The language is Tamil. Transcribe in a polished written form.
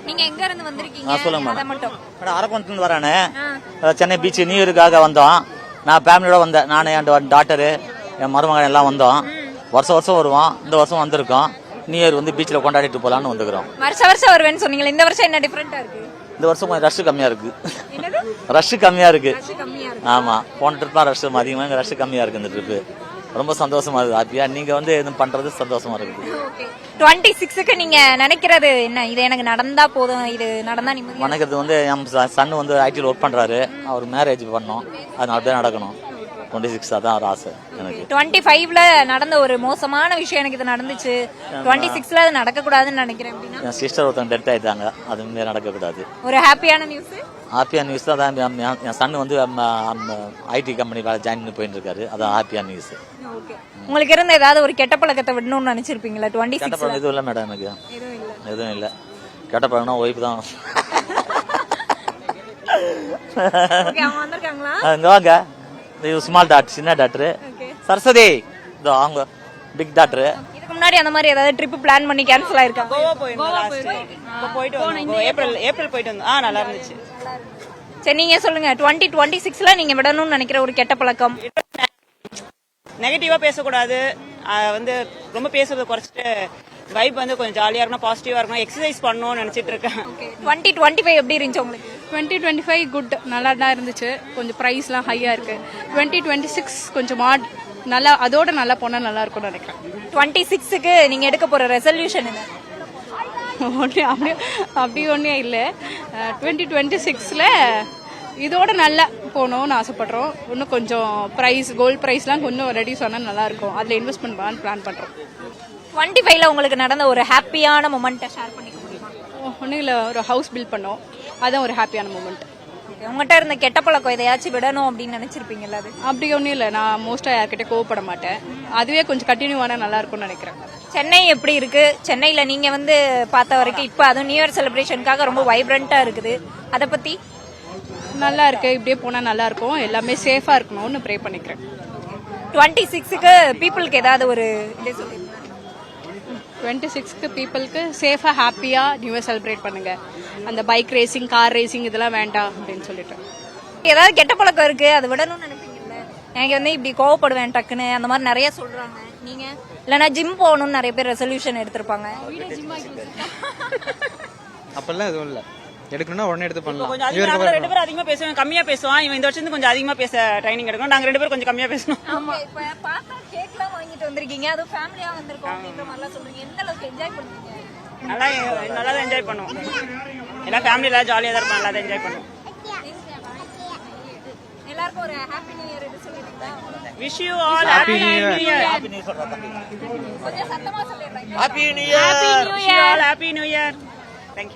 நீங்க எங்க இருந்து வந்திருக்கீங்க? சொல்லுங்க அத மட்டும். அரக்கோணத்துல வரானே, சென்னை பீச் நியூ இயருக்காக வந்தோம். நான் ஃபேமிலியோட வந்தேன். நானு என் டாக்டரு என் மருமகன் எல்லாம் வந்தோம். வருஷம் வருவோம். இந்த வருஷம் வந்திருக்கோம். நியூ இயர் வந்து பீச்ல கொண்டாடிட்டு போலான்னு வந்துக்கிறோம். வருஷம் வருவேன்னு சொன்னீங்க. இந்த வருஷம் என்ன டிஃபரெண்டா இருக்கு? இந்த வருஷம் கொஞ்சம் ரஷ் கம்மியா இருக்கு. ரஷ் கம்மியா இருக்கு. ஆமா, போன ட்ரிப் தான் ரஷ் அதிகமா, ரஷ் கம்மியா இருக்கு இந்த ட்ரிப். ரொம்ப சந்தோஷமா இருக்கு. ஹாப்பியா நீங்க வந்து எதுவும் பண்றது சந்தோஷமா இருக்குது. 26க்கு நீங்க நினைக்கிறது என்ன? இது எனக்கு நடந்தா போதும், இது நடந்தா நிம்மதியா. நினைக்கிறது வந்து என் சன் வந்து ஐடில ஒர்க் பண்றாரு. அவர் மேரேஜ் பண்ணோம். அது அப்படியே நடக்கணும். 26 அதான் ஒரு ஆசை எனக்கு. 25ல நடந்த ஒரு மோசமான விஷயம் எனக்கு இது நடந்துச்சு. 26ல அது நடக்க கூடாதுன்னு நினைக்கிறேன். என் சிஸ்டர் ஒருத்தங்க டெத் ஆயிட்டாங்க. அது மாதிரி நடக்க கூடாது. ஒரு ஹாப்பியான நியூஸ். ஹாப்பியான நியூஸ் தான். என் சன் வந்து ஐடி கம்பெனி வேலை ஜாயின் பண்ணி போயிட்டு இருக்காரு. அதான் ஹாப்பியான நியூஸ். உங்களுக்கு இருந்த ஏதாவது ஒரு கெட்ட பழக்கத்தை விடணும்னு நினைச்சிருப்பீங்களா? 26 கெட்ட பழக்கம் எதுவும் இல்லை மேடம். எனக்கு எதுவும் இல்லை. கெட்ட பழக்கம்னா ஒய்ஃப் தான். இங்க வாங்க. ஸ்மால் டாக்டர், சின்ன டாக்டர் சரஸ்வதி, அவங்க பிக் டாக்டர். இதுக்கு முன்னாடி அந்த மாதிரி ஏதாவது ட்ரிப் பிளான் பண்ணி கேன்சல் ஆயிருக்கா? கோவா போயிட்டு ஏப்ரல் போயிட்டு வந்தோம். நல்லா இருந்துச்சு. சரி, நீங்க சொல்லுங்க. 2026ல நீங்க விடணும்னு நினைக்கிற ஒரு கெட்ட பழக்கம். நெகட்டிவா பேசக்கூடாது. வந்து ரொம்ப பேசுறதை குறைச்சிட்டு வைப் வந்து கொஞ்சம் ஜாலியா இருக்கணும், பாசிட்டிவா இருக்கணும், எக்ஸசைஸ் பண்ணணும்னு நினைச்சிட்டு இருக்கேன். 2025 எப்படி இருந்துச்சு உங்களுக்கு? 2025 குட், நல்லா தான் இருந்துச்சு. கொஞ்சம் பிரைஸ்லாம் ஹையா இருக்கு. 2026 கொஞ்சம் நல்லா, அதோட நல்லா போனா நல்லா இருக்கும்னு நினைக்கிறேன். 26க்கு நீங்க எடுக்க போற ரெசல்யூஷன் என்ன? அப்படி ஒன்னே இல்லை. 2026ல இதோட நல்லா போகணும்னு ஆசைப்படுறோம். இன்னும் கொஞ்சம் பிரைஸ், கோல்ட் பிரைஸ்லாம் கொஞ்சம் ரெடியூஸ் ஆனால் நல்லா இருக்கும். அதில் இன்வெஸ்ட்மெண்ட் பண்ணலான்னு பிளான் பண்றோம். 25ல உங்களுக்கு நடந்த ஒரு ஹாப்பியான மொமெண்ட்டை ஷேர் பண்ணிக்க முடியுமா? ஒன்றும் இல்லை, ஒரு ஹவுஸ் பில்ட் பண்ணோம். அதான் ஒரு ஹாப்பியான மூமெண்ட். உங்கள்கிட்ட இருந்த கெட்ட பழக்கம் எதையாச்சும் விடணும் அப்படின்னு நினைச்சிருப்பீங்கல்ல? அது அப்படி ஒன்றும் இல்லை. நான் மோஸ்டா யார்கிட்ட கோவப்பட மாட்டேன். அதுவே கொஞ்சம் கண்டினியூ ஆனால் நல்லா இருக்கும்னு நினைக்கிறேன். சென்னை எப்படி இருக்கு? சென்னையில நீங்க வந்து பார்த்த வரைக்கும் இப்போ அதுவும் நியூ இயர் செலிப்ரேஷனுக்காக ரொம்ப வைப்ரண்டா இருக்குது. அதை பத்தி? நல்லா இருக்கு. இப்படியே போனா நல்லா இருக்கும். எல்லாமே சேஃபா இருக்கணும்னு ப்ரே பண்ணிக்கிறேன். 26க்கு பீப்புளுக்கு ஏதாவது ஒரு இது சொல்லுங்க. 26க்கு பீப்புளுக்கு சேஃபா ஹாப்பியா நியூ இயர் செலிப்ரேட் பண்ணுங்க. அந்த பைக் ரேசிங், கார் ரேசிங் இதெல்லாம் வேண்டாம் அப்படின்னு சொல்லிட்டு. ஏதாவது கெட்ட பழக்கம் இருக்கு, அதை விடணும்னு நினைப்பீங்கல்ல? எனக்கு வந்து இப்படி கோவப்படுவேன் டக்குன்னு, அந்த மாதிரி நிறைய சொல்றாங்க. நீங்க இல்லைன்னா ஜிம் போகணும்னு நிறைய பேர் ரெசல்யூஷன் எடுத்திருப்பாங்க. அப்பெல்லாம் எதுவும் இல்லை. எடுக்கணும்னா உடனே எடுத்து பண்ணலாம். கொஞ்சம் ரெண்டு பேரும் அதிகமா பேசுவாங்க, கம்மியா பேசுவான். இவன் இந்த வருஷம் கொஞ்சம் அதிகமா பேச ட்ரைனிங் எடுக்கணும். நாங்க ரெண்டு பேரும் கொஞ்சம் கம்மியா பேசணும். ஆமா, இப்ப பார்த்தா கேக்லாம் வாங்கிட்டு வந்திருக்கீங்க, அதுவும் ஃபேமிலியா வந்திருக்கோம் அப்படின்ற மாதிரிலாம் சொல்றீங்க. எந்த அளவுக்கு என்ஜாய் பண்ணுவீங்க? நல்லா தான் என்ஜாய் பண்ணுவோம். எல்லாம் ஃபேமிலி எல்லாம் ஜாலியா தான் இருப்பாங்க. நல்லா தான் என்ஜாய் பண்ணுவோம். எல்லாருக்கும் ஒரு ஹாப்பி நியூ இயர் இது சொல்லிருக்கீங்களா? Wish you all happy new year. கொஞ்சம் சத்தமா சொல்லிடுறேன். Happy new year. Happy new year.